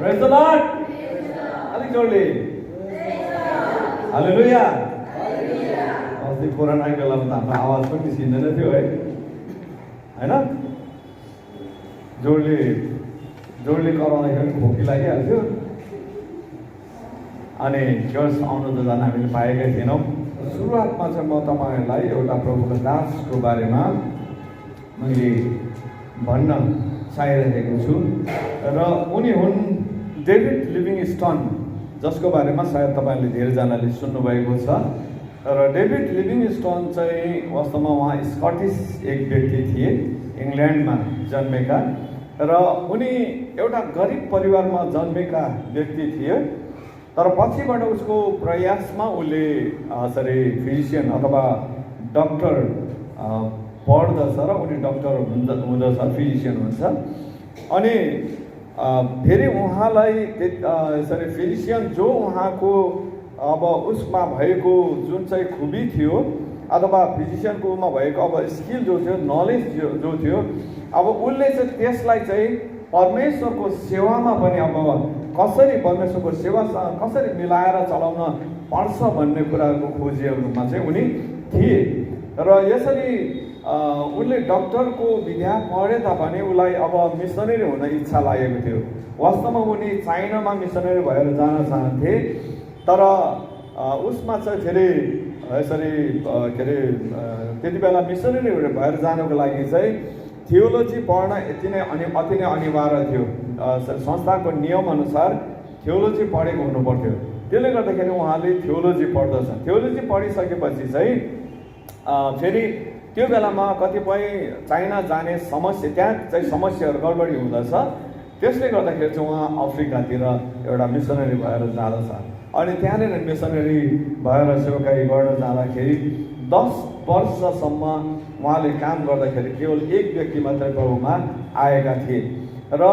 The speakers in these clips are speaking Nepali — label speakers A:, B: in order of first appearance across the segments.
A: Praise the lord. अलिक जोडले हालेलुया। अस्ति कोरोनाको बेलामा त हाम्रो आवाज पनि निस्किँदैन थियो है, होइन? जोडले कराउँदाखेरि खोकी लागिहाल्थ्यो अनि चर्च आउनु त झन् हामीले पाएकै थिएनौँ। सुरुवातमा चाहिँ म तपाईँहरूलाई एउटा प्रभुको दासको बारेमा मैले भन्न चाहिरहेको छु र उनी हुन् डेभिड लिभिङस्टन, जसको बारेमा सायद तपाईँहरूले धेरैजनाले सुन्नुभएको छ। र डेभिड लिभिङस्टन चाहिँ वास्तवमा उहाँ स्कटिस एक व्यक्ति थिए, इङ्ल्यान्डमा जन्मेका, र उनी एउटा गरिब परिवारमा जन्मेका व्यक्ति थिए। तर पछिबाट उसको प्रयासमा उसले फिजिसियन अथवा डक्टर पढ्दछ र उनी डक्टर हुँदछ, फिजिसियन हुन्छ। अनि फेरि उहाँलाई यसरी फिजिसियन जो उहाँको अब उसमा भएको जुन चाहिँ खुबी थियो अथवा फिजिसियनकोमा भएको अब स्किल जो थियो, नलेज जो थियो, अब उसले चाहिँ त्यसलाई चाहिँ परमेश्वरको सेवामा पनि अब कसरी परमेश्वरको सेवासँग कसरी मिलाएर चलाउन पर्छ भन्ने कुराको खोजीहरूमा चाहिँ उनी थिए। र यसरी उनले डक्टरको विद्या पढे तापनि उसलाई अब मिसनरी हुन इच्छा लागेको थियो। वास्तवमा उनी चाइनामा मिसनरी भएर जान चाहन्थे, तर उसमा चाहिँ फेरि यसरी के अरे त्यति बेला मिसनरी भएर जानको लागि चाहिँ थियोलोजी पढ्न अति नै अनिवार्य थियो। संस्थाको नियमअनुसार थियोलोजी पढेको हुनुपर्थ्यो। त्यसले गर्दाखेरि उहाँले थियोलोजी पढ्दछ। थियोलोजी पढिसकेपछि चाहिँ फेरि त्यो बेलामा कतिपय चाइना जाने समस्या, त्यहाँ चाहिँ समस्याहरू गडबडी हुँदछ। त्यसले गर्दाखेरि चाहिँ उहाँ अफ्रिकातिर एउटा मिसनरी भएर जाँदछ। अनि त्यहाँनिर मिसनरी भएर सेवाकाई गर्न जाँदाखेरि 10 वर्षसम्म उहाँले काम गर्दाखेरि केवल एक व्यक्ति मात्रै प्रभुमा आएका थिए। र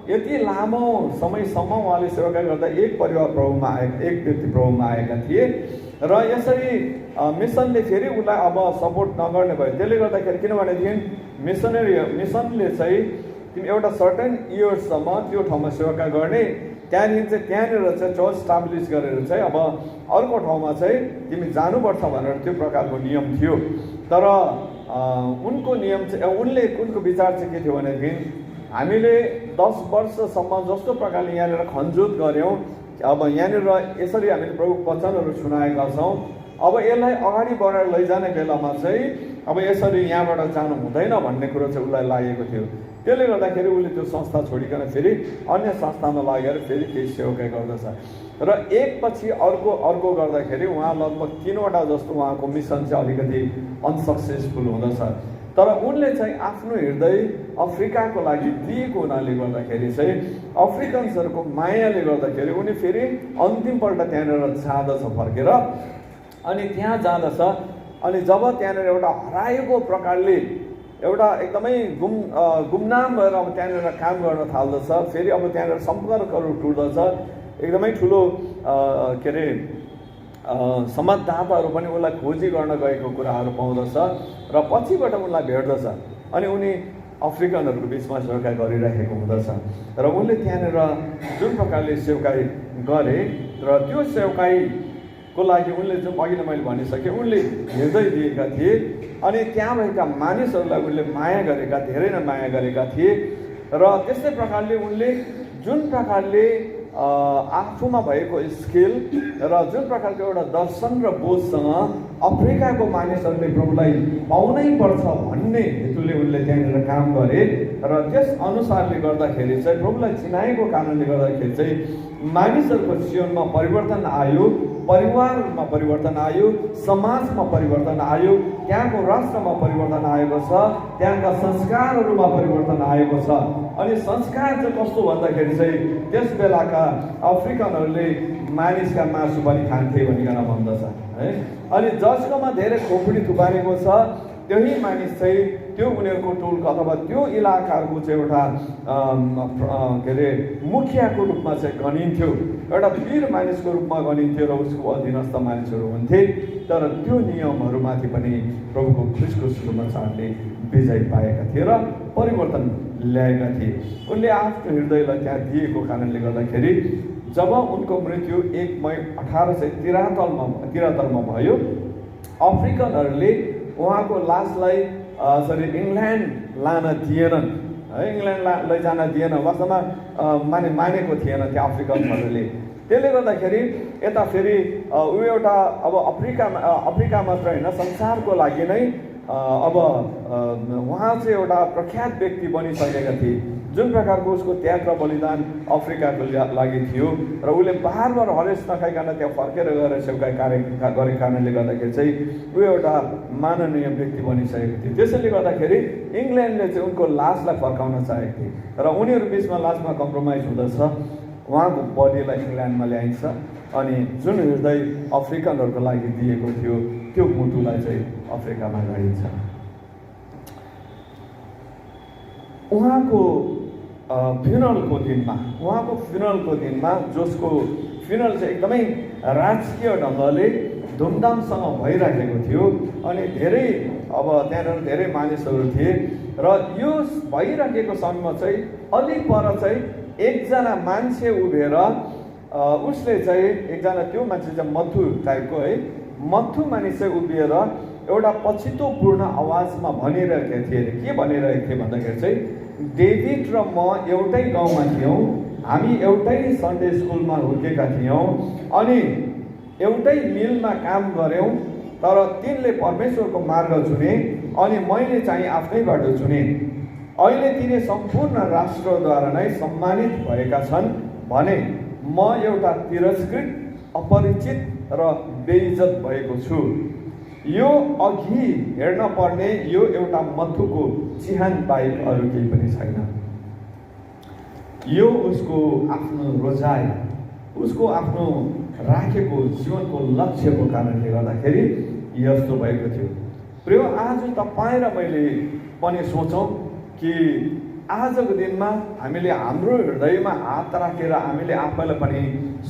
A: यति लामो समयसम्म उहाँले सेवाकाई गर्दा एक परिवार प्रभुमा एक व्यक्ति प्रभुमा आएका थिए। र यसरी मिसनले फेरि उसलाई अब सपोर्ट नगर्ने भयो। त्यसले गर्दाखेरि किनभनेदेखि मिसनले चाहिँ तिमी एउटा सर्टेन इयर्ससम्म त्यो ठाउँमा सेवाकाई गर्ने, त्यहाँनिर चाहिँ चर्च स्टाब्लिस गरेर चाहिँ अब अर्को ठाउँमा चाहिँ तिमी जानुपर्छ भनेर त्यो प्रकारको नियम थियो। तर उनको नियम चाहिँ उनको विचार चाहिँ के थियो भनेदेखि हामीले 10 वर्षसम्म जस्तो प्रकारले यहाँनिर खनजुत गऱ्यौँ, अब यहाँनिर यसरी हामीले प्रभु वचनहरू सुनाएका छौँ, अब यसलाई अगाडि बढाएर लैजाने बेलामा चाहिँ अब यसरी यहाँबाट जानु हुँदैन भन्ने कुरो चाहिँ उसलाई लागेको थियो। त्यसले गर्दाखेरि उसले त्यो संस्था छोडिकन फेरि अन्य संस्थामा लागेर फेरि केही सेवाकाई गर्दछ। र एकपछि अर्को गर्दाखेरि उहाँ लगभग 3वटा जस्तो उहाँको मिसन चाहिँ अलिकति अनसक्सेसफुल हुँदछ। तर उनले चाहिँ आफ्नो हृदय अफ्रिकाको लागि दिएको हुनाले गर्दाखेरि चाहिँ अफ्रिकन्सहरूको मायाले गर्दाखेरि उनी फेरि अन्तिमपल्ट त्यहाँनिर जाँदछ फर्केर। अनि त्यहाँ जाँदछ। अनि जब त्यहाँनिर एउटा हराएको प्रकारले एउटा एकदमै गुमनाम भएर अब त्यहाँनिर काम गर्न थाल्दछ। फेरि अब त्यहाँनिर सम्पर्कहरू टुट्दछ। एकदमै ठुलो के अरे संवाददाताहरू पनि उसलाई खोजी गर्न गएको कुराहरू पाउँदछ र पछिबाट उनलाई भेट्दछ। अनि उनी अफ्रिकनहरूको बिचमा सेवाकाई गरिरहेको हुँदछ। र उनले त्यहाँनिर जुन प्रकारले सेवाकाई गरे र त्यो सेवाकाईको लागि उनले जुन अघि नै मैले भनिसकेँ उनले हृदय दिएका थिए। अनि त्यहाँ भएका मानिसहरूलाई उनले माया गरेका, धेरै नै माया गरेका थिए। र त्यस्तै प्रकारले उनले जुन प्रकारले आफूमा भएको स्किल र जुन प्रकारको एउटा दर्शन र बोधसँग अफ्रिकाको मानिसहरूले प्रभुलाई पाउनै पर्छ भन्ने हेतुले उनले त्यहाँनिर काम गरे। र त्यस अनुसारले गर्दाखेरि चाहिँ प्रभुलाई चिनाएको कारणले गर्दाखेरि चाहिँ मानिसहरूको जीवनमा परिवर्तन आयो, परिवारमा परिवर्तन आयो, समाजमा परिवर्तन आयो, त्यहाँको राष्ट्रमा परिवर्तन आएको छ, त्यहाँका संस्कारहरूमा परिवर्तन आएको छ। अनि संस्कार चाहिँ कस्तो भन्दाखेरि चाहिँ त्यस बेलाका अफ्रिकनहरूले मानिसका मासु पनि खान्थे भनिकन भन्दछ है। अनि जसकोमा धेरै खोपडी थुपारेको छ त्यही मानिस चाहिँ त्यो उनीहरूको टोलको अथवा त्यो इलाकाहरूको चाहिँ एउटा के अरे मुखियाको रूपमा चाहिँ गनिन्थ्यो, एउटा वीर मानिसको रूपमा गनिन्थ्यो र उसको अधीनस्थ मानिसहरू हुन्थे। तर त्यो नियमहरूमाथि पनि प्रभुको ख्रिस्टको सुसमाचारले विजय पाएका थिए र परिवर्तन ल्याएका थिए। उनले आफ्नो हृदयलाई त्यहाँ दिएको कारणले गर्दाखेरि जब उनको मृत्यु 1 मई 1873 मा भयो, अफ्रिकनहरूले उहाँको लासलाई इङ्ल्यान्ड लान दिएनन् है, इङ्ल्यान्ड लैजान दिएन, वास्तवमा मानेको थिएन त्यो अफ्रिकनहरूले। त्यसले गर्दाखेरि यता फेरि ऊ एउटा अब अफ्रिका मात्र होइन, संसारको लागि नै अब उहाँ चाहिँ एउटा प्रख्यात व्यक्ति बनिसकेका थिए। जुन प्रकारको उसको त्याग र बलिदान अफ्रिकाको लागि थियो र उसले बार हरेस नखाइकन त्यहाँ फर्केर गएर सेवाई कार्य गरेको कारणले गर्दाखेरि चाहिँ ऊ एउटा माननीय व्यक्ति बनिसकेको थियो। त्यसैले गर्दाखेरि इङ्ल्यान्डले चाहिँ उनको लासलाई फर्काउन चाहेको थिए र उनीहरू बिचमा लासमा कम्प्रोमाइज हुँदछ। उहाँको बडीलाई इङ्ल्यान्डमा ल्याइन्छ अनि जुन हृदय अफ्रिकनहरूको लागि दिएको थियो त्यो मुटुलाई चाहिँ अफ्रिकामा गाडिन्छ। उहाँको फ्युनरलको दिनमा जसको फ्युनरल चाहिँ एकदमै राजकीय ढङ्गले धुमधामसँग भइराखेको थियो अनि धेरै अब त्यहाँनिर धेरै मानिसहरू थिए र यो भइराखेको समयमा चाहिँ अलिक पर चाहिँ एकजना मान्छे उभिएर उसले चाहिँ एकजना त्यो मान्छे चाहिँ मथु टाइपको है, मथु मानिस चाहिँ उभिएर एउटा पछितोपूर्ण आवाजमा भनिरहेका थिए। के भनिरहेको थिए भन्दाखेरि चाहिँ डेभिड र म एउटै गाउँमा थियौँ, हामी एउटै सन्डे स्कुलमा हुर्केका थियौँ अनि एउटै मिलमा काम गऱ्यौँ, तर तिनले परमेश्वरको मार्ग चुने अनि मैले चाहिँ आफ्नै बाटो चुने। अहिले तिनी सम्पूर्ण राष्ट्रद्वारा नै सम्मानित भएका छन् भने म एउटा तिरस्कृत, अपरिचित र बेइज्जत भएको छु। यो अघि हेर्न पर्ने यो एउटा मथुको चिहान बाहेक अरू केही पनि छैन। यो उसको आफ्नो रोजाइ, उसको आफ्नो राखेको जीवनको लक्ष्यको कारणले गर्दाखेरि यस्तो भएको थियो। प्रिय, आज तपाईँ र मैले पनि सोचौँ कि आजको दिनमा हामीले हाम्रो हृदयमा हात राखेर हामीले आफैलाई पनि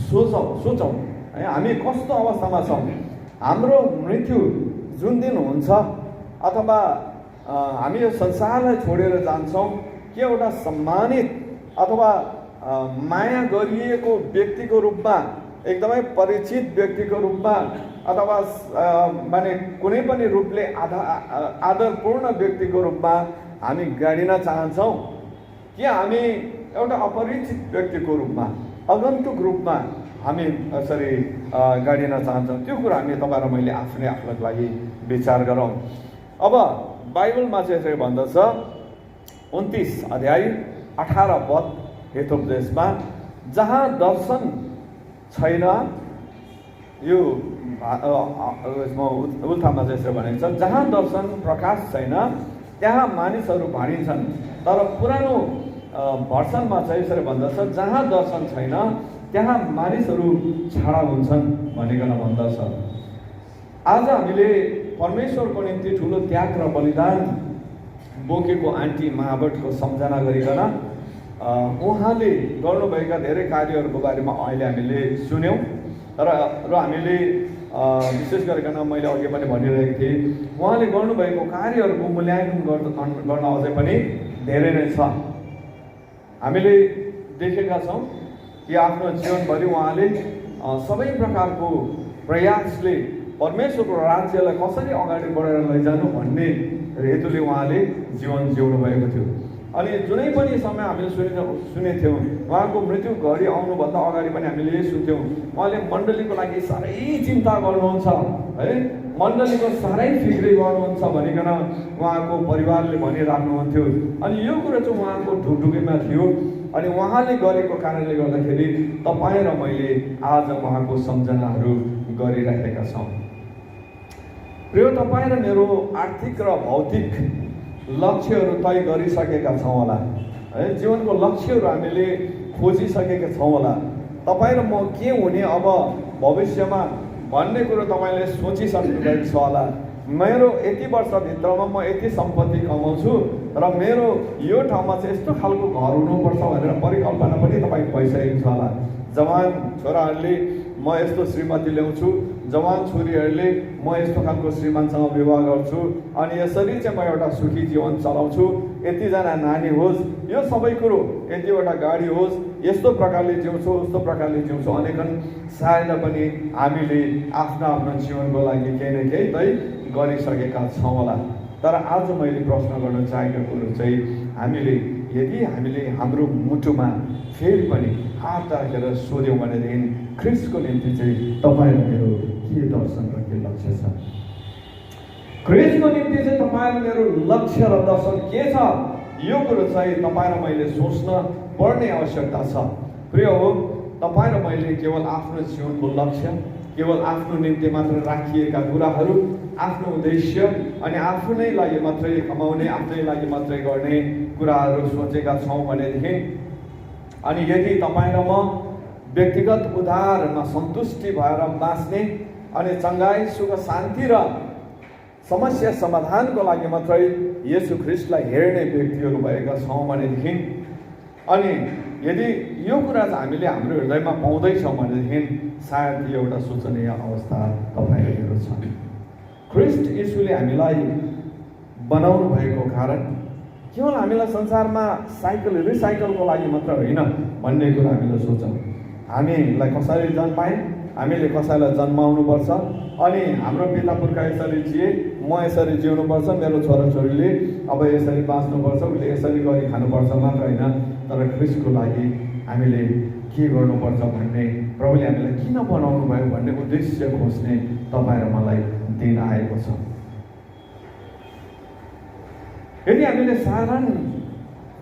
A: सोचौँ है, हामी कस्तो अवस्थामा छौँ। हाम्रो मृत्यु जुन दिन हुन्छ अथवा हामी यो संसारलाई छोडेर जान्छौँ, के एउटा सम्मानित अथवा माया गरिएको व्यक्तिको रूपमा, एकदमै परिचित व्यक्तिको रूपमा अथवा माने कुनै पनि रूपले आदरपूर्ण व्यक्तिको रूपमा हामी गाडिन चाहन्छौँ कि हामी एउटा अपरिचित व्यक्तिको रूपमा, आगन्तुक रूपमा हामी यसरी गाडिन चाहन्छौँ? त्यो कुरा हामी तपाईँ र मैले आफूलाई लागि विचार गरौँ। अब बाइबलमा चाहिँ यसरी भन्दछ 29 अध्याय 18 पद हेतोपदेशमा, जहाँ दर्शन छैन, यो उल्थामा चाहिँ यसरी भनेको छ, जहाँ दर्शन प्रकाश छैन त्यहाँ मानिसहरू भाँडिन्छन्। तर पुरानो भर्सनमा चाहिँ यसरी भन्दछ, जहाँ दर्शन छैन त्यहाँ मानिसहरू छाडा हुन्छन् भनिकन भन्दछ। आज हामीले परमेश्वरको निम्ति ठुलो त्याग र बलिदान बोकेको आन्टी महाबटको सम्झना गरिकन उहाँले गर्नुभएका धेरै कार्यहरूको बारेमा अहिले हामीले सुन्यौँ र हामीले विशेष गरिकन मैले अघि पनि भनिरहेको थिएँ, उहाँले गर्नुभएको कार्यहरूको मूल्याङ्कन गर्न अझै पनि धेरै नै छ। हामीले देखेका छौँ कि आफ्नो जीवनभरि उहाँले सबै प्रकारको प्रयासले परमेश्वरको राज्यलाई कसरी अगाडि बढाएर लैजानु भन्ने हेतुले उहाँले जीवन जिउनु भएको थियो। अनि जुनै पनि समय हामीले सुनेथ्यौँ, उहाँको मृत्यु घडी आउनुभन्दा अगाडि पनि हामीले यही सुन्थ्यौँ, उहाँले मण्डलीको लागि साह्रै चिन्ता गर्नुहुन्छ है, मण्डलीको साह्रै फिक्री गर्नुहुन्छ भनिकन उहाँको परिवारले भनिराख्नुहुन्थ्यो। अनि यो कुरो चाहिँ उहाँको ढुकढुकीमा थियो अनि उहाँले गरेको कारणले गर्दाखेरि तपाईँ र मैले आज उहाँको सम्झनाहरू गरिरहेका छौँ। प्रिय, तपाईँ र मेरो आर्थिक र भौतिक लक्ष्यहरू तय गरिसकेका छौँ होला है, जीवनको लक्ष्यहरू हामीले खोजिसकेका छौँ होला। तपाईँ र म के हुने अब भविष्यमा भन्ने कुरो तपाईँले सोचिसक्नु भएको छ होला। मेरो यति वर्षभित्रमा म यति सम्पत्ति कमाउँछु र मेरो यो ठाउँमा चाहिँ यस्तो खालको घर हुनुपर्छ भनेर परिकल्पना पनि तपाईँको भइसकेको छ होला। जवान छोराहरूले म यस्तो श्रीमती ल्याउँछु, जवान छोरीहरूले म यस्तो खालको श्रीमानसँग विवाह गर्छु अनि यसरी चाहिँ म एउटा सुखी जीवन चलाउँछु यतिजना नानी होस्, यो सबै कुरो, यतिवटा गाडी होस्, यस्तो प्रकारले जिउँछौँ उस्तो प्रकारले जिउँछौँ, अनेकन सायद पनि हामीले आफ्नो आफ्नो जीवनको लागि केही न केही तै गरिसकेका छौँ होला। तर आज मैले प्रश्न गर्न चाहेको कुरो चाहिँ यदि हामीले हाम्रो मुटुमा फेरि पनि हात राखेर सोध्यौँ भनेदेखि ख्रिस्टको निम्ति चाहिँ तपाईँ र मेरो के दर्शन र के लक्ष्य छ? ख्रिस्टको निम्ति चाहिँ तपाईँ र मेरो लक्ष्य र दर्शन के छ? यो कुरो चाहिँ तपाईँ र मैले सोच्न पर्ने आवश्यकता छ। प्रिय हो, तपाईँ र मैले केवल आफ्नो जीवनको लक्ष्य, केवल आफ्नो निम्ति मात्र राखिएका कुराहरू, आफ्नो उद्देश्य अनि आफ्नै लागि मात्रै कमाउने, आफ्नै लागि मात्रै गर्ने कुराहरू सोचेका छौँ भनेदेखि, अनि यदि तपाईँ र म व्यक्तिगत उद्धारमा सन्तुष्टि भएर बाँच्ने अनि चङ्गाई, सुख, शान्ति र समस्या समाधानको लागि मात्रै येशू ख्रिस्टलाई हेर्ने व्यक्तिहरू भएका छौँ भनेदेखि, अनि यदि यो कुरा चाहिँ हामीले हाम्रो हृदयमा पाउँदैछौँ भनेदेखि सायद यो एउटा शोचनीय अवस्था तपाईँहरू छ। ख्रिस्ट येशूले हामीलाई बनाउनु भएको कारण केवल हामीलाई संसारमा रिसाइकलको लागि मात्र होइन भन्ने कुरा हामीले सोचौँ। हामीलाई कसरी जन्माए, हामीले कसैलाई जन्माउनुपर्छ, अनि हाम्रो पिता पुर्खा यसरी जिए, म यसरी जिउनुपर्छ, मेरो छोराछोरीले अब यसरी बाँच्नुपर्छ, उसले यसरी गरी खानुपर्छ मात्र होइन, तर ख्रिस्टको लागि हामीले के गर्नुपर्छ भन्ने, प्रभुले हामीलाई किन बनाउनु भयो भन्ने उद्देश्य खोज्ने तपाईँ र मलाई दिन आएको छ। यदि हामीले साधारण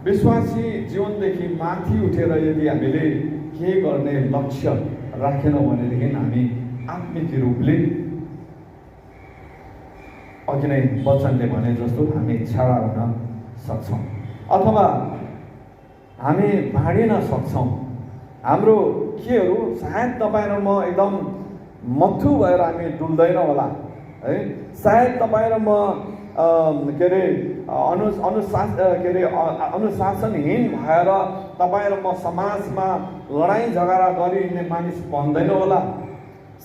A: विश्वासी जीवनदेखि माथि उठेर यदि हामीले के गर्ने लक्ष्य राखेनौँ भनेदेखि हामी आत्मिक रूपले अघि नै वचनले भने जस्तो हामी छाडा हुन सक्छौँ अथवा हामी भाँडिन सक्छौँ। हाम्रो केहरू सायद तपाईँ र म एकदम मत्थु भएर हामी डुल्दैनौँ होला है। सायद तपाईँ र म अनुशासनहीन भएर तपाईँ र म समाजमा लडाइँ झगडा गरिने मानिस भन्दैनौँ होला।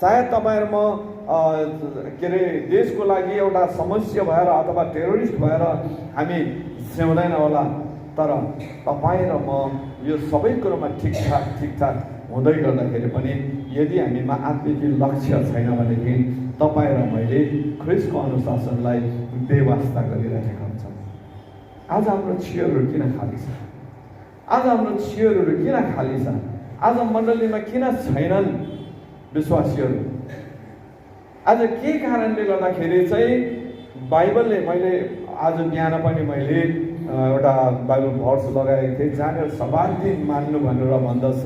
A: सायद तपाईँ र म देशको लागि एउटा समस्या भएर अथवा टेरोरिस्ट भएर हामी जिउँदैन होला। तर तपाईँ र म यो सबै कुरोमा ठिकठाक हुँदै गर्दाखेरि पनि यदि हामीमा आत्मिक लक्ष्य छैन भनेदेखि तपाईँ र मैले ख्रिस्टको अनुशासनलाई बेवास्ता गरिरहेका हुन्छौँ। आज हाम्रो चेयरहरू किन खाली छ? आज हाम्रो चेयरहरू किन खाली छ? आज मण्डलीमा किन छैनन् विश्वासीहरू? आज के कारणले गर्दाखेरि चाहिँ बाइबलले, मैले आज बिहान पनि मैले एउटा बाइबल भर्स लगाएको थिएँ, जहाँनिर सबात दिन मान्नु भनेर भन्दछ।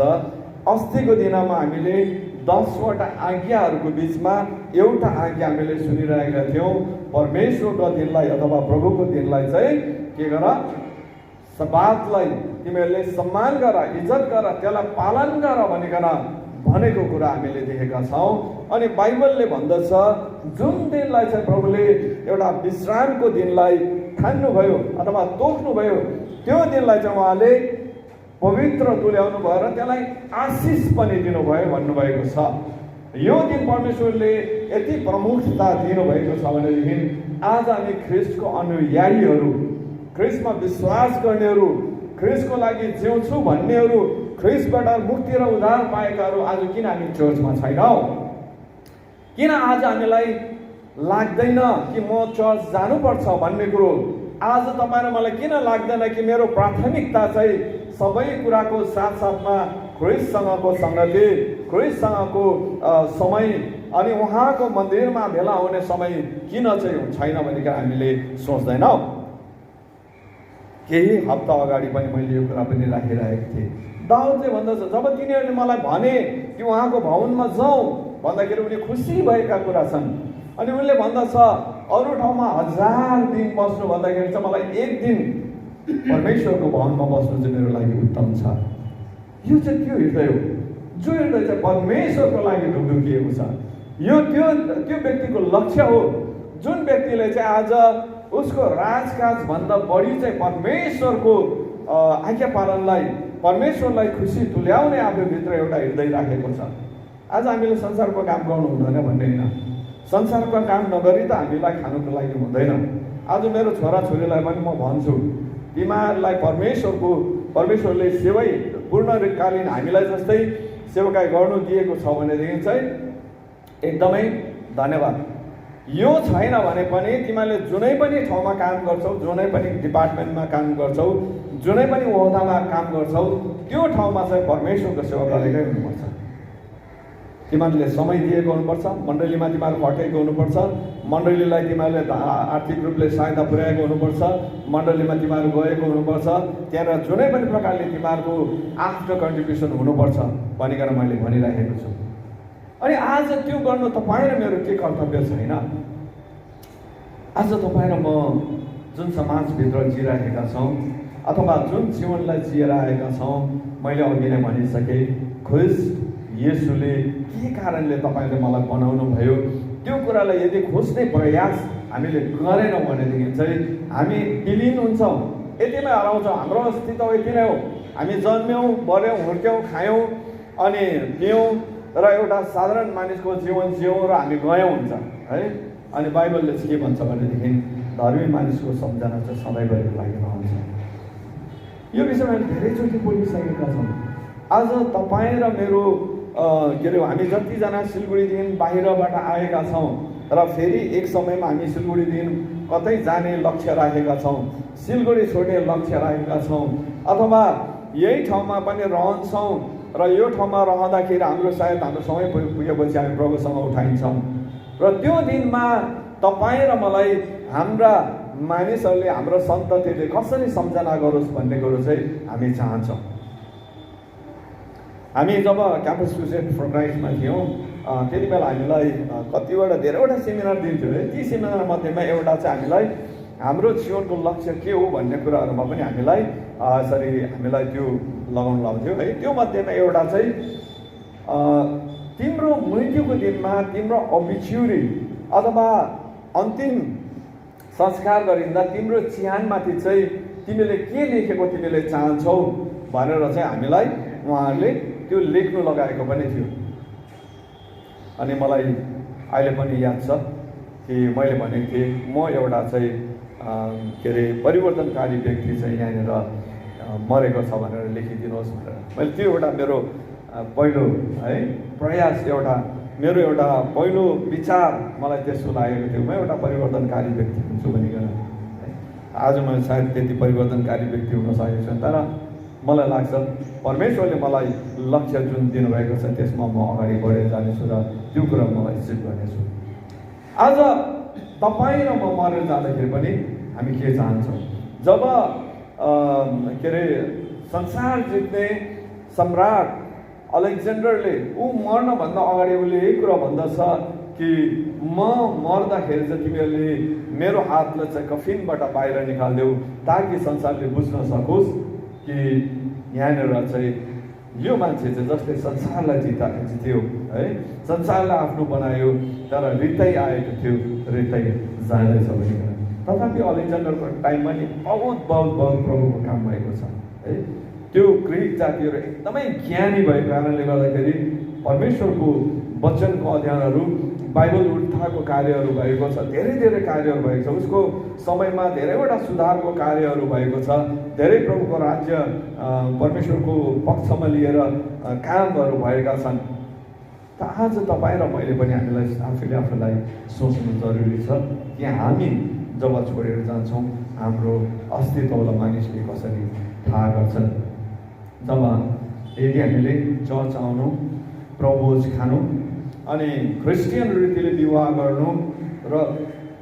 A: अस्तिको दिनमा हामीले 10वटा आज्ञाहरूको बिचमा एउटा आज्ञा हामीले सुनिरहेका थियौँ, परमेश्वरको दिनलाई अथवा प्रभुको दिनलाई चाहिँ के गर, सबातलाई तिमीहरूले सम्मान गर, इज्जत गर, त्यसलाई पालन गर भनेको कुरा हामीले देखेका छौँ। अनि बाइबलले भन्दछ जुन दिनलाई चाहिँ प्रभुले एउटा विश्रामको दिनलाई ठान्नुभयो अथवा तोक्नुभयो, त्यो दिनलाई चाहिँ उहाँले पवित्र तुल्याउनु भयो र त्यसलाई आशिष पनि दिनुभयो भन्नुभएको छ। यो दिन परमेश्वरले यति प्रमुखता दिनुभएको छ भनेदेखि आज हामी ख्रिस्टको अनुयायीहरू, ख्रिस्टमा विश्वास गर्नेहरू, ख्रिस्टको लागि जिउँछु भन्नेहरू, ख्रिस्टबाट मुक्ति र उद्धार पाएकाहरू आज किन हामी चर्चमा छैनौँ? किन आज हामीलाई लाग्दैन कि म चर्च जानुपर्छ भन्ने कुरो? आज तपाईँ र मलाई किन लाग्दैन कि मेरो प्राथमिकता चाहिँ सबै कुराको साथसाथमा ख्रिस्टसँगको सङ्गति, ख्रिस्टसँगको समय अनि उहाँको मन्दिरमा भेला हुने समय किन चाहिँ छैन भनेर हामीले सोच्दैनौँ? केही हप्ता अगाडि पनि मैले यो कुरा पनि राखिरहेको थिएँ। दाउदले भन्दछ, जब तिनीहरूले मलाई भने कि उहाँको भवनमा जाउँ भन्दाखेरि उनी खुसी भएका कुरा छन्। अनि उनले भन्दछ अरू ठाउँमा 1000 दिन बस्नु भन्दाखेरि चाहिँ मलाई 1 दिन परमेश्वरको भवनमा बस्नु चाहिँ मेरो लागि उत्तम छ। यो चाहिँ त्यो हृदय हो जो हृदय चाहिँ परमेश्वरको लागि ढुकढुकिएको छ। यो त्यो व्यक्तिको लक्ष्य हो जुन व्यक्तिले चाहिँ आज उसको राजकाज भन्दा बढी चाहिँ परमेश्वरको आज्ञा पालनलाई, परमेश्वरलाई खुसी तुल्याउने आफ्नो भित्र एउटा हृदय राखेको छ। आज हामीले संसारको काम गर्नु हुँदैन भन्ने होइन, संसारको काम नगरी त हामीलाई खानुको लागि हुँदैन। आज मेरो छोराछोरीलाई पनि म भन्छु, तिमीहरूलाई परमेश्वरले सेवै पूर्णकालीन हामीलाई जस्तै सेवकाई गर्नु दिएको छ भनेदेखि चाहिँ एकदमै धन्यवाद। यो छैन भने पनि तिमीहरूले जुनै पनि ठाउँमा काम गर्छौ, जुनै पनि डिपार्टमेन्टमा काम गर्छौ, जुनै पनि ओहदामा काम गर्छौ, त्यो ठाउँमा चाहिँ परमेश्वरको सेवा गरेकै हुनुपर्छ। तिमीहरूले समय दिएको हुनुपर्छ, मण्डलीमा तिमीहरू खटेको हुनुपर्छ, मण्डलीलाई तिमीहरूले आर्थिक रूपले सहायता पुर्याएको हुनुपर्छ, मण्डलीमा तिमीहरू गएको हुनुपर्छ, त्यहाँ जुनै पनि प्रकारले तिमीहरूको आफ्नो कन्ट्रिब्युसन हुनुपर्छ भनिकन मैले भनिराखेको छु। अनि आज त्यो गर्नु तपाईँ र मेरो के कर्तव्य छैन? आज तपाईँ र म जुन समाजभित्र जिइरहेका छौँ अथवा जुन जीवनलाई जिएर आएका छौँ, मैले अघि नै भनिसकेँ, ख्रिस्ट येशूले के कारणले तपाईँले मलाई बनाउनु भयो त्यो कुरालाई यदि खोज्ने प्रयास हामीले गरेनौँ भनेदेखि चाहिँ हामी विलीन हुन्छौँ, यतिमै हराउँछौँ। हाम्रो अस्तित्व यति नै हो। हामी जन्म्यौँ, बढ्यौँ, हुर्क्यौँ, खायौँ अनि पियौँ र एउटा साधारण मानिसको जीवन जियौँ र हामी गयौँ हुन्छ है। अनि बाइबलले चाहिँ के भन्छ भनेदेखि धर्मी मानिसको सम्झना चाहिँ सधैँभरिको लागि रहन्छ। यो विषयमा हामी धेरैचोटि बोलिसकेका छौँ। आज तपाईँ र मेरो हामी जतिजना सिलगढीदेखि बाहिरबाट आएका छौँ र फेरि एक समयमा हामी सिलगढीदेखि कतै जाने लक्ष्य राखेका छौँ, सिलगढी छोड्ने लक्ष्य राखेका छौँ, अथवा यही ठाउँमा पनि रहन्छौँ र यो ठाउँमा रहँदाखेरि हाम्रो सायद हाम्रो समय पुगेपछि हामी प्रभुसँग उठाइन्छौँ र त्यो दिनमा तपाईँ र मलाई हाम्रा मानिसहरूले, हाम्रो सन्ततिले कसरी सम्झना गरोस् भन्ने कुरो चाहिँ हामी चाहन्छौँ। हामी जब क्याम्पस क्रुसेड फर क्राइस्टमा थियौँ त्यति बेला हामीलाई कतिवटा धेरैवटा सेमिनार दिन्थ्यो है। ती सेमिनार मध्येमा एउटा चाहिँ हामीलाई हाम्रो जीवनको लक्ष्य के हो भन्ने कुराहरूमा पनि हामीलाई हामीलाई त्यो लगाउनु लाउँथ्यो है। त्यो मध्येमा एउटा चाहिँ तिम्रो मृत्युको दिनमा तिम्रो अबिच्युरी अथवा अन्तिम संस्कार गरिँदा तिम्रो चिहानमाथि चाहिँ तिमीले के लेखेको तिमीले चाहन्छौ भनेर चाहिँ हामीलाई उहाँहरूले त्यो लेख्नु लगाएको पनि थियो। अनि मलाई अहिले पनि याद छ कि मैले भनेको थिएँ म एउटा चाहिँ परिवर्तनकारी व्यक्ति चाहिँ यहाँनिर मरेको छ भनेर लेखिदिनुहोस् भनेर मैले त्यो एउटा मेरो पहिलो है प्रयास, मेरो एउटा पहिलो विचार मलाई त्यसो लागेको थियो। म एउटा परिवर्तनकारी व्यक्ति हुन्छु भनिकन है। आज म सायद त्यति परिवर्तनकारी व्यक्ति हुन सकेको छु, तर मलाई लाग्छ परमेश्वरले मलाई लक्ष्य जुन दिनुभएको छ त्यसमा म अगाडि बढेर जानेछु र त्यो कुरा म एचिभ गर्नेछु। आज तपाईँ र म मरेर जाँदाखेरि पनि हामी के चाहन्छौँ? जब संसार जित्ने सम्राट अलेक्जेन्डरले मर्नभन्दा अगाडि उसले यही कुरा भन्दछ कि म मर्दाखेरि चाहिँ तिमीहरूले मेरो हातलाई चाहिँ कफिनबाट बाहिर निकालिदेऊ ताकि संसारले बुझ्न सकोस् कि यहाँनिर चाहिँ यो मान्छे चाहिँ जसले संसारलाई जित्यो है, संसारलाई आफ्नो बनायो तर रित्तै आएको थियो, रित्तै जाँदैछ भनेर। तथापि अलेक्जेन्डरको टाइममा नि बहुत प्रभुको काम भएको छ है। त्यो ग्रिक जातिहरू एकदमै ज्ञानी भएको कारणले गर्दाखेरि परमेश्वरको वचनको अध्ययनहरू, बाइबल उठाएको कार्यहरू भएको छ, धेरै कार्यहरू भएको छ। उसको समयमा धेरैवटा सुधारको कार्यहरू भएको छ, धेरै प्रभुको राज्य परमेश्वरको पक्षमा लिएर कामहरू भएका छन्। त आज तपाईँ र मैले पनि हामीलाई आफूलाई सोच्नु जरुरी छ कि हामी जब छोडेर जान्छौँ हाम्रो अस्तित्वलाई मानिसले कसरी थाहा गर्छन्। जब यदि हामीले चर्च आउनु, प्रभोज खानु अनि क्रिस्चियन रीतिले विवाह गर्नु र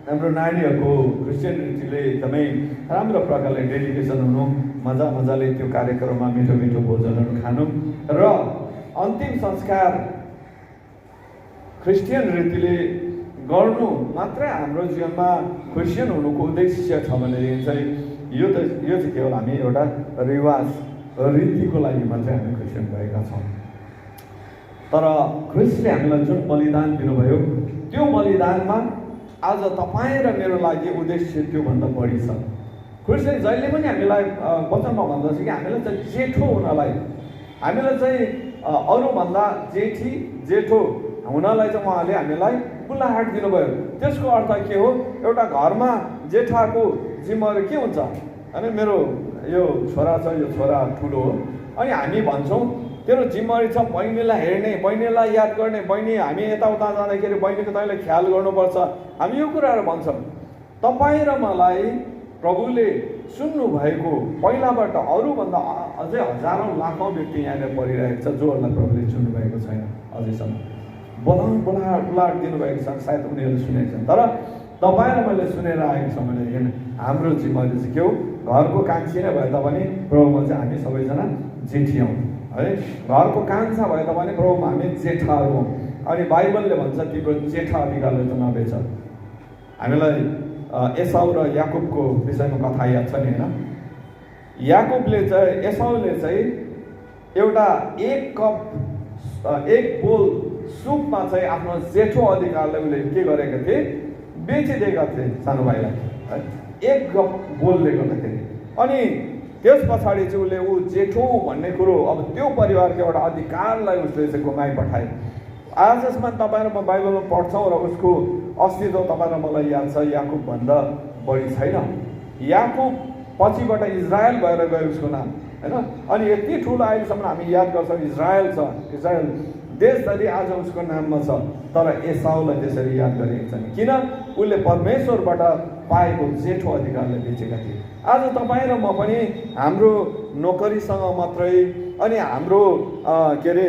A: हाम्रो नानीहरूको क्रिस्चियन रीतिले एकदमै राम्रो प्रकारले डेडिकेसन हुनु, मजाले त्यो कार्यक्रममा मिठो भोजनहरू खानु र अन्तिम संस्कार क्रिस्चियन रीतिले गर्नु मात्रै हाम्रो जीवनमा क्रिस्चियन हुनुको उद्देश्य छ भनेदेखि चाहिँ यो चाहिँ केवल हामी एउटा रिवाज रीतिको लागि मात्रै हामी क्रिस्चियन भएका छौँ। तर ख्रिस्टले हामीलाई जुन बलिदान दिनुभयो त्यो बलिदानमा आज तपाईँ र मेरो लागि उद्देश्य त्योभन्दा बढी छ। ख्रिस्टले जहिले पनि हामीलाई वचनमा भन्दछ कि हामीलाई चाहिँ जेठो हुनलाई, हामीलाई चाहिँ अरूभन्दा जेठो हुनलाई चाहिँ उहाँले हामीलाई बुलाहाट दिनुभयो। त्यसको अर्थ के हो? एउटा घरमा जेठाको जिम्मेवारी के हुन्छ? अनि मेरो यो छोरा छ, यो छोरा ठुलो हो, अनि हामी भन्छौँ तेरो जिम्मेवारी छ बहिनीलाई हेर्ने, बहिनीलाई याद गर्ने, बहिनी हामी यताउता जाँदाखेरि बहिनीको तैँले ख्याल गर्नुपर्छ, हामी यो कुराहरू भन्छौँ। तपाईँ र मलाई प्रभुले सुन्नुभएको पहिलाबाट अरूभन्दा अझै हजारौँ लाखौँ व्यक्ति यहाँनिर परिरहेको छ जोहरूलाई प्रभुले सुन्नुभएको छैन अझैसम्म। बोलाहट दिनुभएको छ, सायद उनीहरूले सुनेको छन्, तर तपाईँ र मैले सुनेर आएको छ भनेदेखि हाम्रो जिम्मेवारी चाहिँ के हो? घरको कान्छी नै भए तापनि प्रभुमा चाहिँ हामी सबैजना जेठी हौँ है। घरको कान्छा भए तापनि प्रभुमा हामी जेठाहरू हौँ। अनि बाइबलले भन्छ तिम्रो जेठा अधिकारले त नबेच। हामीलाई एसाउ र याकुबको विषयमा कथा याद छ नि होइन? याकुबले चाहिँ, एसाउले चाहिँ एउटा एक बोल सुपमा चाहिँ आफ्नो जेठो अधिकारलाई उसले के गरेका थिए? बेचिदिएका थिए सानो भाइलाई है, एक बोलले गर्दाखेरि। अनि त्यस पछाडि चाहिँ उसले ऊ जेठो भन्ने कुरो, अब त्यो परिवारको एउटा अधिकारलाई उसले चाहिँ गुमाइपठाए। आजसम्म तपाईँ र म बाइबलमा पढ्छौँ र उसको अस्तित्व तपाईँ र मलाई याद छ याकुबभन्दा बढी छैन। याकुब पछिबाट इजरायल भएर गयो उसको नाम होइन। अनि यति ठुलो अहिलेसम्म हामी याद गर्छौँ इजरायल छ, इजरायल देशभरि आज उसको नाममा छ, तर एसाउलाई त्यसरी याद गरिएको छैन। किन? उसले परमेश्वरबाट पाएको जेठो अधिकारलाई बेचेका थिए। आज तपाईँ र म पनि हाम्रो नोकरीसँग मात्रै अनि हाम्रो के अरे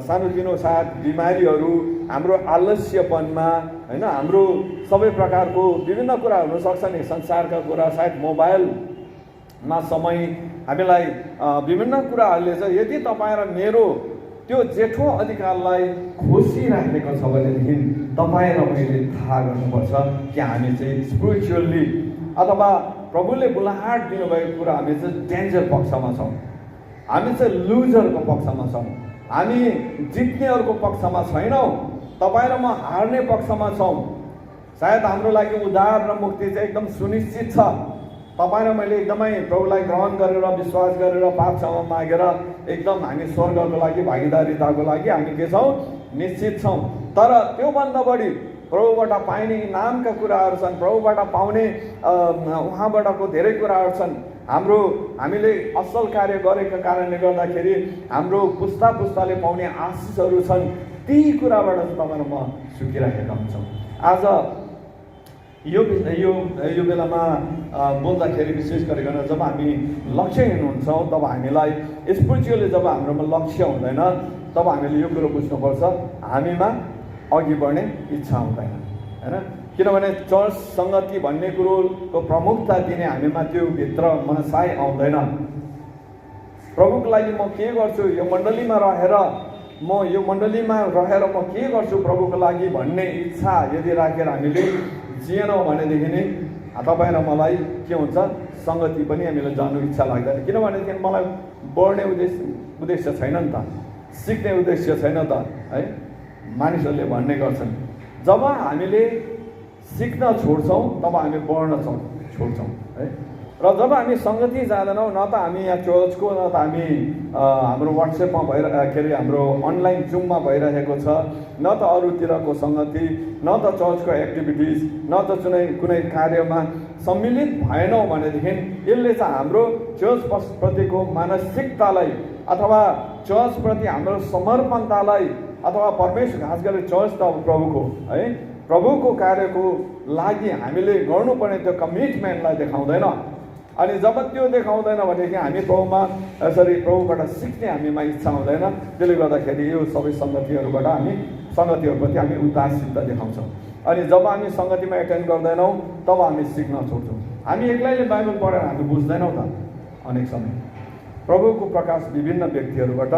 A: सानोतिनो सायद बिमारीहरू, हाम्रो आलस्यपनमा होइन, हाम्रो सबै प्रकारको विभिन्न कुराहरू हुनसक्छ नि, संसारका कुरा, सायद मोबाइलमा समय, हामीलाई विभिन्न कुराहरूले चाहिँ यदि तपाईँ र मेरो त्यो जेठो अधिकारलाई खोसिराखेको छ भनेदेखि तपाईँ र मैले थाहा गर्नुपर्छ कि हामी चाहिँ स्पिरिचुअल्ली अथवा प्रभुले बोलाहट दिनुभएको कुरा हामी चाहिँ डेन्जर पक्षमा छौँ, हामी चाहिँ लुजरको पक्षमा छौँ, हामी जित्नेहरूको पक्षमा छैनौँ, तपाईँ र म हार्ने पक्षमा छौँ। सायद हाम्रो लागि उद्धार र मुक्ति चाहिँ एकदम सुनिश्चित छ। तपाईँ र मैले एकदमै प्रभुलाई ग्रहण गरेर विश्वास गरेर पाप क्षमा मागेर एकदम हामी स्वर्गको लागि भागीदारिताको लागि हामी के छौँ? निश्चित छौँ। तर त्योभन्दा बढी प्रभुबाट पाइने इनामका कुराहरू छन्, प्रभुबाट पाउने उहाँबाटको धेरै कुराहरू छन्। हामीले असल कार्य गरेका कारणले गर्दाखेरि हाम्रो पुस्ता पुस्ताले पाउने आशिषहरू छन्। ती कुराबाट चाहिँ तपाईँ र म सुकिरहेका हुन्छौँ। आज यो बेलामा बोल्दाखेरि विशेष गरिकन जब हामी लक्ष्यहीन हुन्छौँ, तब हामीलाई स्पिरिचुअली जब हाम्रोमा लक्ष्य हुँदैन, तब हामीले यो कुरो बुझ्नुपर्छ हामीमा अघि बढ्ने इच्छा हुँदैन होइन। किनभने चर्च सङ्गति भन्ने कुरोको प्रमुखता दिने हामीमा त्यो भित्र मनसाय आउँदैन। प्रभुको लागि म के गर्छु, यो मण्डलीमा रहेर म के गर्छु प्रभुको लागि भन्ने इच्छा यदि राखेर हामीले जिएनौँ भनेदेखि नै तपाईँ र मलाई के हुन्छ? सङ्गति पनि हामीलाई जानु इच्छा लाग्दैन। किनभनेदेखि मलाई बढ्ने उद्देश्य छैन नि त, सिक्ने उद्देश्य छैन त है। मानिसहरूले भन्ने गर्छन् जब हामीले सिक्न छोड्छौँ तब हामी बढ्न छोड्छौँ है। र जब हामी सङ्गति जाँदैनौँ, न त हामी यहाँ चर्चको, न त हामी हाम्रो वाट्सएपमा के अरे हाम्रो अनलाइन जुममा भइरहेको छ, न त अरूतिरको सङ्गति, न त चर्चको एक्टिभिटिज, न त कुनै कार्यमा सम्मिलित भएनौँ भनेदेखि यसले चाहिँ हाम्रो चर्चप्रतिको मानसिकतालाई अथवा चर्चप्रति हाम्रो समर्पणतालाई अथवा परमेश्वर, खास गरी चर्च त अब प्रभुको है, प्रभुको कार्यको लागि हामीले गर्नुपर्ने त्यो कमिटमेन्टलाई देखाउँदैन। अनि जब त्यो देखाउँदैन भनेदेखि हामी प्रभुबाट सिक्ने हामीमा इच्छा हुँदैन। त्यसले गर्दाखेरि यो सबै सङ्गतिहरूप्रति हामी उदासीनता देखाउँछौँ। अनि जब हामी सङ्गतिमा एटेन्ड गर्दैनौँ तब हामी सिक्न छोड्छौँ। हामी एक्लैले बाइबल पढेर हामी बुझ्दैनौँ त। अनेक समय प्रभुको प्रकाश विभिन्न व्यक्तिहरूबाट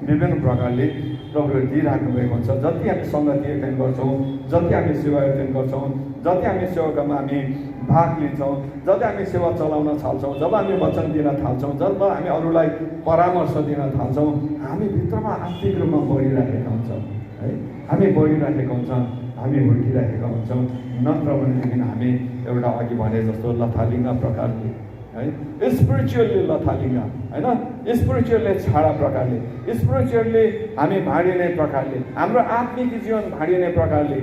A: विभिन्न प्रकारले प्रभुले दिइराख्नु भएको हुन्छ। जति हामी सङ्गति एटेन्ड गर्छौँ, जति हामी सेवा एटेन्ड गर्छौँ, जति हामी सेवाकामा हामी भाग लिन्छौँ, जति हामी सेवा चलाउन थाल्छौँ, जब हामी वचन दिन थाल्छौँ, जब हामी अरूलाई परामर्श दिन थाल्छौँ, हामी भित्रमा आत्मिक रूपमा बढिराखेका हुन्छौँ है। हामी बढिराखेका हुन्छौँ, हामी हुर्किराखेका हुन्छौँ। नत्र भनेदेखि हामी एउटा अघि भने जस्तो लथालिङ्ग प्रकारले है, स्पिरिचुअल्ली लथालिङ्ग होइन, स्पिरिचुअल्ली छाडा प्रकारले, स्पिरिचुअल्ली हामी भाँडिने प्रकारले, हाम्रो आत्मिक जीवन भाँडिने प्रकारले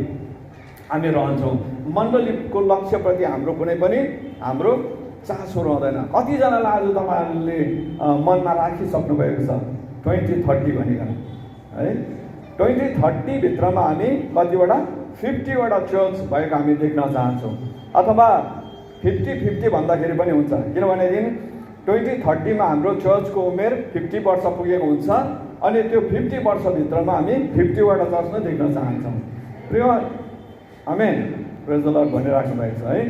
A: हामी रहन्छौँ। मण्डलीको लक्ष्यप्रति हाम्रो कुनै पनि हाम्रो चासो रहँदैन। कतिजनालाई आज तपाईँहरूले मनमा राखिसक्नु भएको छ 2030 भनिकन है। 2030 भित्रमा हामी कतिवटा 50 वटा चर्च भएको हामी देख्न चाहन्छौँ, अथवा 50-50 भन्दाखेरि पनि हुन्छ, किनभनेदेखि 2030 मा हाम्रो चर्चको उमेर 50 वर्ष पुगेको हुन्छ अनि त्यो 50 वर्षभित्रमा हामी 50 वटा चर्च नै देख्न चाहन्छौँ। प्रिय आमेन, प्रेज द लर्ड भनिराख्नु भएको छ है।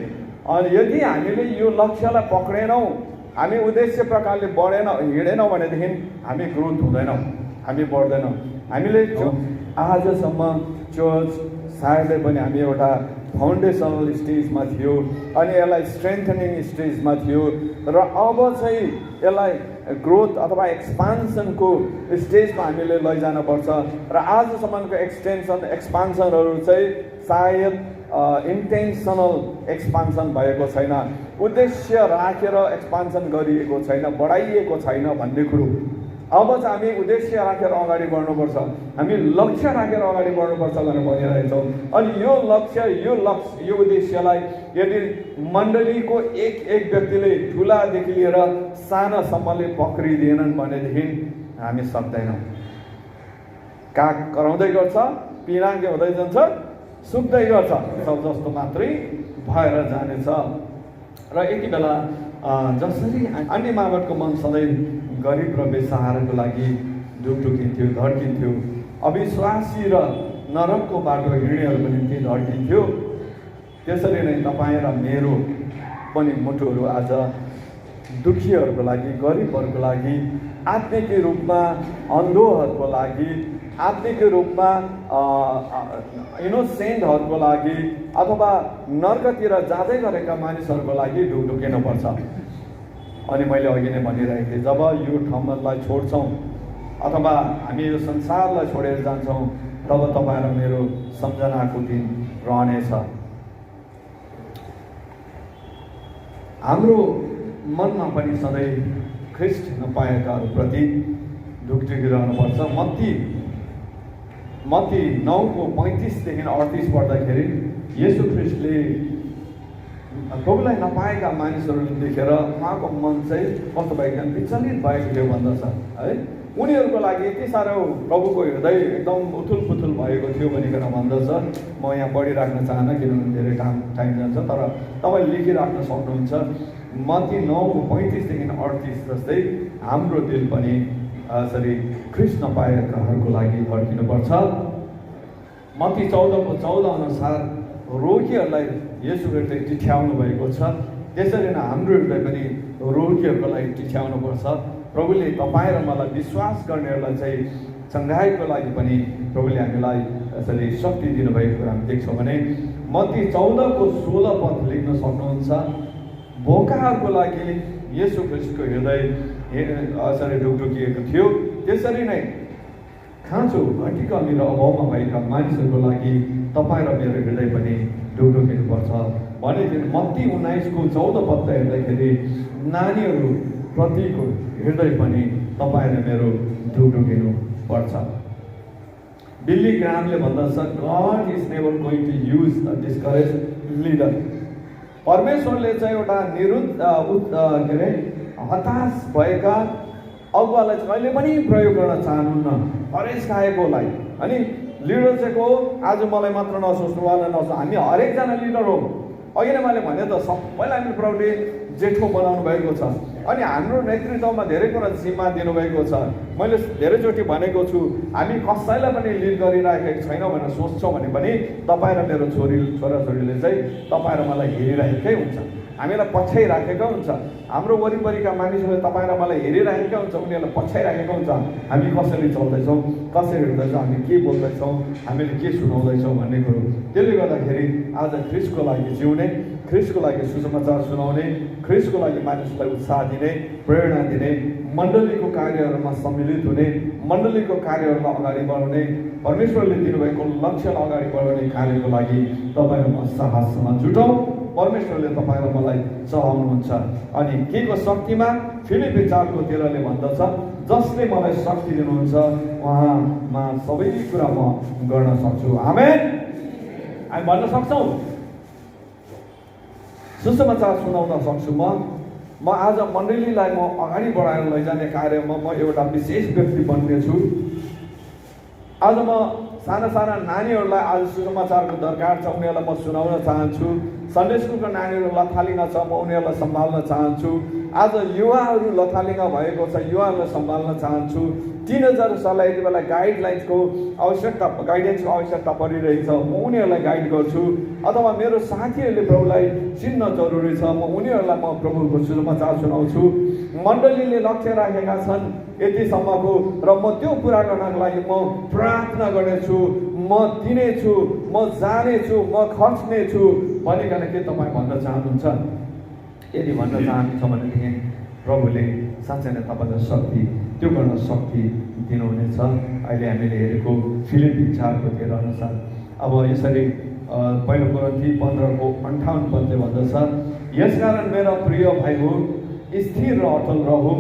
A: अनि यदि हामीले यो लक्ष्यलाई पक्रेनौँ, हामी उद्देश्य प्रकारले हिँडेनौँ भनेदेखि हामी ग्रोथ हुँदैनौँ, हामी बढ्दैनौँ। हामीले आजसम्म चर्च सायदै पनि हामी एउटा फाउन्डेसनल स्टेजमा थियो अनि यसलाई स्ट्रेन्थनिङ स्टेजमा थियो र अब चाहिँ यसलाई ग्रोथ अथवा एक्सपान्सनको स्टेजमा हामीले लैजानुपर्छ। र आजसम्मको एक्सपान्सनहरू चाहिँ सायद इन्टेन्सनल एक्सपान्सन भएको छैन, उद्देश्य राखेर एक्सपान्सन गरिएको छैन, बढाइएको छैन भन्ने कुरो। अब चाहिँ हामी उद्देश्य राखेर अगाडि बढ्नुपर्छ, हामी लक्ष्य राखेर अगाडि बढ्नुपर्छ भनेर भनिरहेछौँ। अनि यो लक्ष्य यो उद्देश्यलाई यदि मण्डलीको एक व्यक्तिले ठुलादेखि लिएर सानासम्मले पक्रिदिएनन् भनेदेखि हामी सक्दैनौँ। काग कराउँदै गर्छ, पिनाङ्गे हुँदै जान्छ, सुक्दै गर्छ, सब जस्तो मात्रै भएर जानेछ। र यति बेला जसरी अन्य मानवको मन सधैँ गरिब र बेसहाराको लागि ढुकढुकिन्थ्यो, धड्किन्थ्यो, अविश्वासी र नरकको बाटो हिँड्नेहरूको निम्ति धड्किन्थ्यो, त्यसरी नै तपाईँ र मेरो पनि मुटुहरू आज दुखीहरूको लागि, गरिबहरूको लागि, आत्मिक रूपमा अन्धोहरूको लागि, आत्मिक रूपमा इनोसेन्टहरूको लागि अथवा नर्कतिर जाँदै गरेका मानिसहरूको लागि ढुकढुकिनुपर्छ। अनि मैले अघि नै भनिरहेको थिएँ, जब यो ठाउँलाई छोड्छौँ अथवा हामी यो संसारलाई छोडेर जान्छौँ तब तपाईँ र मेरो सम्झनाको दिन रहनेछ। हाम्रो मनमा पनि सधैँ ख्रिस्ट नपाएकाहरूप्रति ढुकढुकिरहनुपर्छ। मत्ती 9:35-38 पढ्दाखेरि येशू ख्रिस्टले प्रभुलाई नपाएका मानिसहरूले देखेर उहाँको मन चाहिँ कस्तो भएको, विचलित भएको थियो भन्दछ है। उनीहरूको लागि यति साह्रो प्रभुको हृदय एकदम उथुल पुथुल भएको थियो भनिकन भन्दछ। म यहाँ पढिराख्न चाहन्न किनभने धेरै टाइम जान्छ, तर तपाईँ लेखिराख्न सक्नुहुन्छ। मत्ती 9:35-38 जस्तै हाम्रो दिल पनि यसरी ख्रिस्ट नपाएकाहरूको लागि धड्किनुपर्छ। मत्ती 14:14 अनुसार रोगीहरूलाई येशू ख्रिस्टले टिठ्याउनु भएको छ, त्यसरी नै हाम्रो हृदय पनि रोगीहरूको लागि टिठ्याउनुपर्छ। प्रभुले तपाईँ र मलाई विश्वास गर्नेहरूलाई चाहिँ चङ्गाइको लागि पनि प्रभुले हामीलाई यसरी शक्ति दिनुभएको कुरा हामी देख्छौँ भने मत्ती 14:16 लेख्न सक्नुहुन्छ। भोकाहरूको लागि येशू ख्रिस्टको हृदय यसरी ढुकढुकिएको थियो, त्यसरी नै खाँचो, घटी कमी र अभावमा भएका मानिसहरूको लागि तपाईँ र मेरो हृदय पनि ढुकढुकिनुपर्छ भनेदेखि मत्ती 19:14 हेर्दाखेरि नानीहरू प्रतिको हृदय पनि तपाईँ र मेरो ढुकढुकिनु पर्छ। बिल्ली ग्रामले भन्दछ, God is never going to use a discourage leader. परमेश्वरले चाहिँ एउटा हताश भएका अगुवालाई चाहिँ कहिले पनि प्रयोग गर्न चाहनुहुन्न, हरेस खाएकोलाई। अनि लिडर चाहिँ को आज मलाई मात्र नसोच्नु, उहाँलाई नसोच्नु, हामी हरेकजना लिडर हो। अघि नै मैले भने त सबैलाई हामी प्रभुले जेठो बनाउनु भएको छ अनि हाम्रो नेतृत्वमा धेरै कुरा जिम्मा दिनुभएको छ। मैले धेरैचोटि भनेको छु, हामी कसैलाई पनि लिड गरिराखेको छैनौँ भनेर सोच्छौँ भने पनि तपाईँ र मेरो छोराछोरीले चाहिँ तपाईँ र मलाई हेरिरहेकै हुन्छ, हामीलाई पछ्याइराखेको हुन्छ। हाम्रो वरिपरिका मानिसहरूले तपाईँ र मलाई हेरिरहेका हुन्छ, उनीहरूलाई पछ्याइराखेको हुन्छ। हामी कसरी चल्दैछौँ, कसरी हिँड्दैछौँ, हामी के बोल्दैछौँ, हामीले के सुनाउँदैछौँ भन्ने कुरो। त्यसले गर्दाखेरि आज ख्रिस्टको लागि जिउने, ख्रिस्टको लागि सुसमाचार सुनाउने, ख्रिस्टको लागि मानिसलाई उत्साह दिने, प्रेरणा दिने, मण्डलीको कार्यहरूमा सम्मिलित हुने, मण्डलीको कार्यहरूलाई अगाडि बढाउने, परमेश्वरले दिनुभएको लक्ष्यलाई अगाडि बढाउने कार्यको लागि तपाईँ र म साहसमा जुटौँ। परमेश्वरले तपाईँ र मलाई चलाउनुहुन्छ। अनि के को शक्तिमा? फिलिप्पी 4:13 भन्दछ, जसले मलाई शक्ति दिनुहुन्छ उहाँमा सबै कुरा म गर्न सक्छु। आमेन। हामी भन्न सक्छौँ, सुसमाचार सुनाउन सक्छु म, म आज मण्डलीलाई म अगाडि बढाएर लैजाने कार्यमा म एउटा विशेष व्यक्ति बन्नेछु। आज म साना साना नानीहरूलाई आज सुसमाचारको दरकार छ, उनीहरूलाई म सुनाउन चाहन्छु। सन्डे स्कुलको नानीहरू लथालिङ्ग छ, म उनीहरूलाई सम्हाल्न चाहन्छु। आज युवाहरू लथालिङ्ग भएको छ, युवाहरूलाई सम्हाल्न चाहन्छु। टिनेजर्सहरूलाई यति बेला गाइडेन्सको आवश्यकता परिरहेको छ, म उनीहरूलाई गाइड गर्छु। अथवा मेरो साथीहरूले प्रभुलाई चिन्न जरुरी छ, म उनीहरूलाई म प्रभुको सुसमाचार सुनाउँछु। मण्डलीले लक्ष्य राखेका छन् यतिसम्मको, र म त्यो पुरा गर्नको लागि म प्रार्थना गर्नेछु, म दिनेछु, म जानेछु, म खर्च्नेछु भनिकन के तपाईँ भन्न चाहनुहुन्छ? यदि भन्न चाहनुहुन्छ भनेदेखि प्रभुले साँच्चै नै तपाईँलाई शक्ति, त्यो गर्न शक्ति दिनुहुनेछ। अहिले हामीले हेरेको फिलिप्पी 4को 13 अनुसार अब यसरी पहिलो कोरिन्थी 15:58 पदले भन्दछ, यसकारण मेरा प्रिय भाइ हो, स्थिर र अटल रहौ,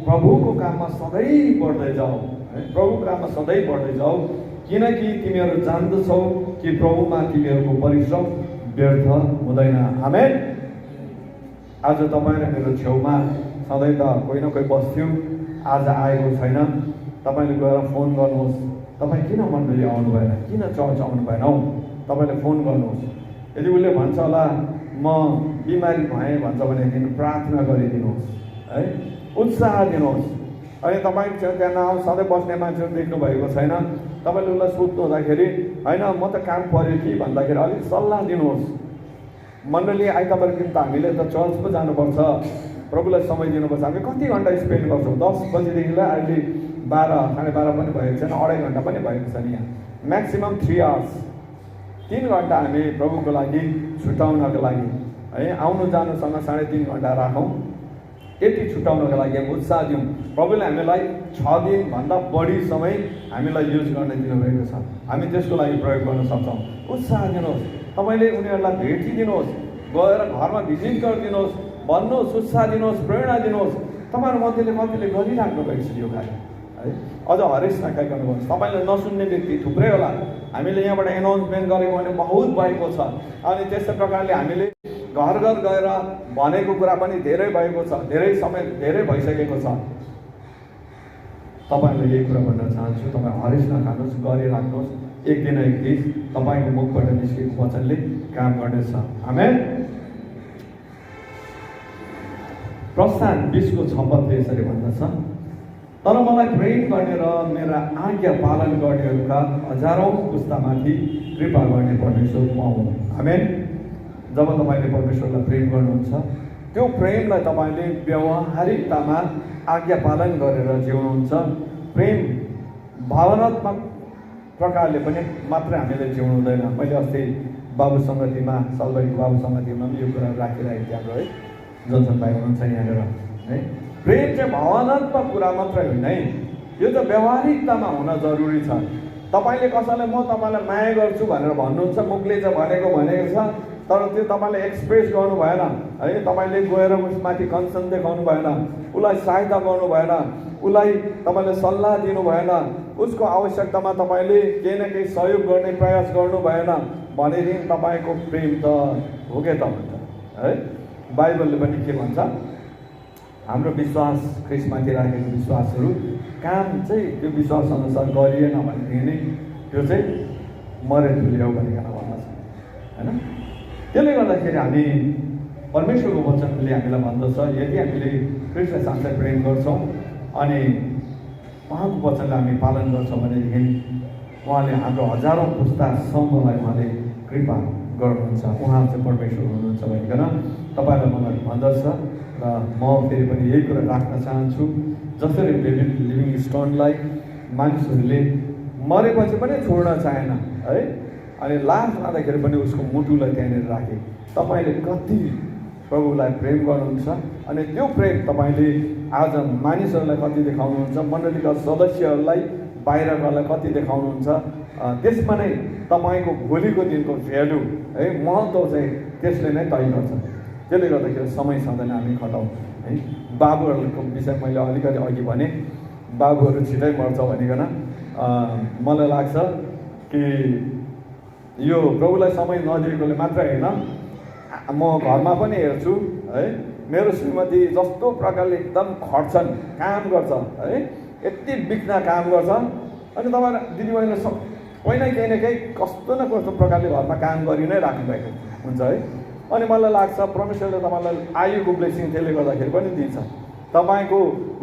A: प्रभुको काममा सधैँ बढ्दै जाऊ। प्रभुको काममा सधैँ बढ्दै जाऊ, किनकि तिमीहरू जान्दछौ कि प्रभुमा तिमीहरूको परिश्रम व्यर्थ हुँदैन। आमेन। आज तपाईँ र मेरो छेउमा सधैँ त कोही न कोही बस्थ्यो, आज आएको छैन। तपाईँले गएर फोन गर्नुहोस्, तपाईँ किन मण्डली आउनु भएन, किन चर्च आउनु भएन हौ, तपाईँले फोन गर्नुहोस्। यदि उसले भन्छ होला म बिमारी भएँ भन्छ भनेदेखि प्रार्थना गरिदिनुहोस्, है, उत्साह दिनुहोस्। अहिले तपाईँ त्यहाँ नआउ सधैँ बस्ने मान्छेहरू देख्नु भएको छैन, तपाईँले उसलाई सोध्नु हुँदाखेरि होइन म त काम पऱ्यो कि भन्दाखेरि अलिक सल्लाह दिनुहोस्। मण्डली आइतबारको दिन त हामीले त चर्च पो जानुपर्छ, प्रभुलाई समय दिनुपर्छ। हामी कति घन्टा स्पेन्ड गर्छौँ? 10 बजीदेखिलाई अहिले 12, 12:30 पनि भएको छैन, 2.5 घन्टा पनि भएको छैन। यहाँ म्याक्सिमम 3 आवर्स, 3 घन्टा हामी प्रभुको लागि छुट्याउनको लागि, है, आउनु जानुसँग 3.5 घन्टा राखौँ। यति छुट्याउनको लागि हामी उत्साह दिउँ। प्रभुले हामीलाई 6 दिनभन्दा बढी समय हामीलाई युज गर्न दिनुभएको छ, हामी त्यसको लागि प्रयोग गर्न सक्छौँ। उत्साह दिनुहोस्, तपाईँले उनीहरूलाई भेटिदिनुहोस्, गएर घरमा भिजिट गरिदिनुहोस्, भन्नुहोस्, उत्साह दिनुहोस्, प्रेरणा दिनुहोस्। तपाईँहरू मध्येले कतिले गरिराख्नु भएको छ यो कार्य, है। अझ हरेस नखाइकनुहोस्। तपाईँले नसुन्ने व्यक्ति थुप्रै होला, हामीले यहाँबाट एनाउन्समेन्ट गरेको भने बहुत भएको छ। अनि त्यस्तै प्रकारले हामीले घर घर गएर भनेको कुरा पनि धेरै भएको छ, धेरै समय धेरै भइसकेको छ। तपाईँलाई यही कुरा भन्न चाहन्छु, तपाईँ हरेस नखानुहोस्, गरिराख्नुहोस्। एक दिन एक दिन तपाईँको मुखबाट निस्केको वचनले काम गर्नेछ। आमेन। प्रस्थान 20:6 पदले यसरी भन्दछ, तर मलाई प्रेम गर्ने र मेरा आज्ञा पालन गर्नेहरूका हजारौँ पुस्तामाथि कृपा गर्ने परमेश्वर म हुँ। आमेन। जब तपाईँले परमेश्वरलाई प्रेम गर्नुहुन्छ, त्यो प्रेमलाई तपाईँले व्यवहारिकतामा आज्ञा पालन गरेर जिउनुहुन्छ। प्रेम भावनात्मक प्रकारले पनि मात्रै हामीले जिउनु हुँदैन। मैले अस्ति बाबु सङ्गतिमा, सलबारीको बाबु सङ्गतिमा पनि यो कुरा राखिरहेको थिएँ। हाम्रो है जोन्सन भाइ हुनुहुन्छ यहाँनिर, है। प्रेम चाहिँ भावनात्मक कुरा मात्रै होइन है, यो त व्यवहारिकतामा हुन जरुरी छ। तपाईँले कसैलाई म तपाईँलाई माया गर्छु भनेर भन्नुहुन्छ, मुखले चाहिँ भनेको छ, तर त्यो तपाईँले एक्सप्रेस गर्नु भएन, है। तपाईँले गएर उसमाथि कन्सर्न देखाउनु भएन, उसलाई सहायता गर्नु भएन, उसलाई तपाईँले सल्लाह दिनु भएन, उसको आवश्यकतामा तपाईँले केही न केही सहयोग गर्ने प्रयास गर्नु भएन भनेदेखि तपाईँको प्रेम त हो के त भन्छ, है। बाइबलले पनि के भन्छ, हाम्रो विश्वास ख्रिस्टमाथि राखेको विश्वासहरू काम चाहिँ त्यो विश्वास अनुसार गरिएन भनेदेखि नै त्यो चाहिँ मरे धुल्यो भनेर भन्दछ, होइन। त्यसले गर्दाखेरि हामी परमेश्वरको वचनले हामीलाई भन्दछ, यदि हामीले ख्रिस्टलाई साँच्चै प्रेम गर्छौँ अनि उहाँको वचनलाई हामी पालन गर्छौँ भनेदेखि उहाँले हाम्रो हजारौँ पुस्तासम्मलाई उहाँले कृपा गर्नुहुन्छ। उहाँ चाहिँ परमेश्वर हुनुहुन्छ भनिकन तपाईँलाई मलाई भन्दछ। र म फेरि पनि यही कुरा राख्न चाहन्छु, जसरी लिभिङ स्टोनलाई मानिसहरूले मरेपछि पनि छोड्न चाहेन, है। अनि लास लाँदाखेरि पनि उसको मुटुलाई त्यहाँनिर राखे। तपाईँले कति प्रभुलाई प्रेम गर्नुहुन्छ अनि त्यो प्रेम तपाईँले आज मानिसहरूलाई कति देखाउनुहुन्छ, मण्डलीका सदस्यहरूलाई बाहिरकालाई कति देखाउनुहुन्छ, त्यसमा नै तपाईँको भोलिको दिनको भ्यालु, है, महत्त्व चाहिँ त्यसले नै तय गर्छ। त्यसले गर्दाखेरि समय सधैँ हामी खटाउँ, है। बाबुहरूको विषय मैले अलिकति अघि भने, बाबुहरू छिटै मर्छ भनिकन मलाई लाग्छ कि यो प्रभुलाई समय नदिएकोले मात्रै होइन, म घरमा पनि हेर्छु, है, मेरो श्रीमती जस्तो प्रकारले एकदम खट्छन्, काम गर्छ है, यति बिघ्न काम गर्छ। अनि तपाईँ दिदीबहिनी सबै नै केही न केही कस्तो न कस्तो प्रकारले घरमा काम गरि नै राख्नुभएको हुन्छ है। अनि मलाई लाग्छ परमेश्वरले तपाईँलाई आयुको ब्लेसिङ त्यसले गर्दाखेरि पनि दिन्छ। तपाईँको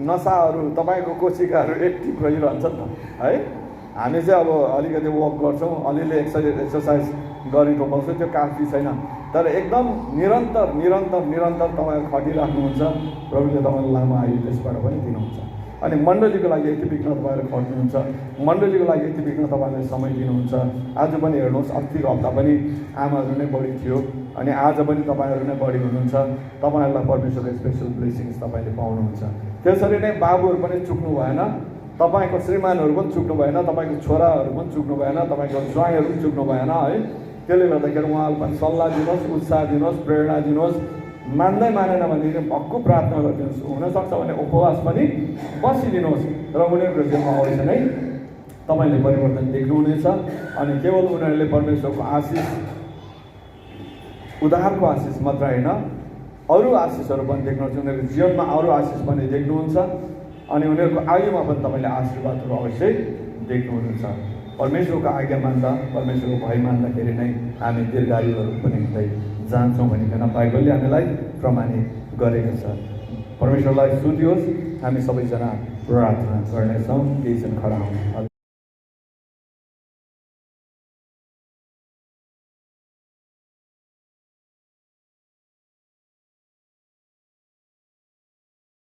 A: नसाहरू, तपाईँको कोशिकाहरू एक्टिभ रहिरहन्छ नि त है। हामी चाहिँ अब अलिकति वक गर्छौँ, अलिअलि एक्सर्साइज गरिरहन्छौँ, त्यो काफी छैन। तर एकदम निरन्तर निरन्तर निरन्तर तपाईँ खटिराख्नुहुन्छ, प्रभुले तपाईँलाई लामो आयु त्यसबाट पनि दिनुहुन्छ। अनि मण्डलीको लागि यति बिघ्न तपाईँहरू खट्नुहुन्छ, मण्डलीको लागि यति बिघ्न तपाईँले समय दिनुहुन्छ। आज पनि हेर्नुहोस्, अस्तिको हप्ता पनि आमाहरू नै बढी थियो अनि आज पनि तपाईँहरू नै बढी हुनुहुन्छ। तपाईँहरूलाई परमेश्वरको स्पेसल ब्लेसिङ्स तपाईँले पाउनुहुन्छ। त्यसरी नै बाबुहरू पनि चुक्नु भएन, तपाईँको श्रीमानहरू पनि चुक्नु भएन, तपाईँको छोराहरू पनि चुक्नु भएन, तपाईँको ज्वाइँहरू पनि चुक्नु भएन है। त्यसले गर्दाखेरि उहाँहरू पनि सल्लाह दिनुहोस्, उत्साह दिनुहोस्, प्रेरणा दिनुहोस्। मान्दै मानेन भने भक्कु प्रार्थना गरिदिनुहोस्, हुनसक्छ भने उपवास पनि बसिदिनुहोस् र उनीहरूको जीवनमा अवश्य नै तपाईँले परिवर्तन देख्नुहुनेछ। अनि केवल उनीहरूले परमेश्वरको आशिष, उद्धारको आशिष मात्र होइन, अरू आशिषहरू पनि देख्नुहुन्छ। उनीहरूको जीवनमा अरू आशिष पनि देख्नुहुन्छ अनि उनीहरूको आयुमा पनि तपाईँले आशीर्वादहरू अवश्य देख्नुहुनेछ। परमेश्वरको आज्ञा मान्दा, परमेश्वरको भय मान्दाखेरि नै हामी दीर्घायुहरू पनि हुँदै जान्छौँ भनिकन बाइबलले हामीलाई प्रमाणित गरेको छ। परमेश्वरलाई स्तुति होस्। हामी सबैजना प्रार्थना गर्नेछौँ। केही क्षण खडा हौँ।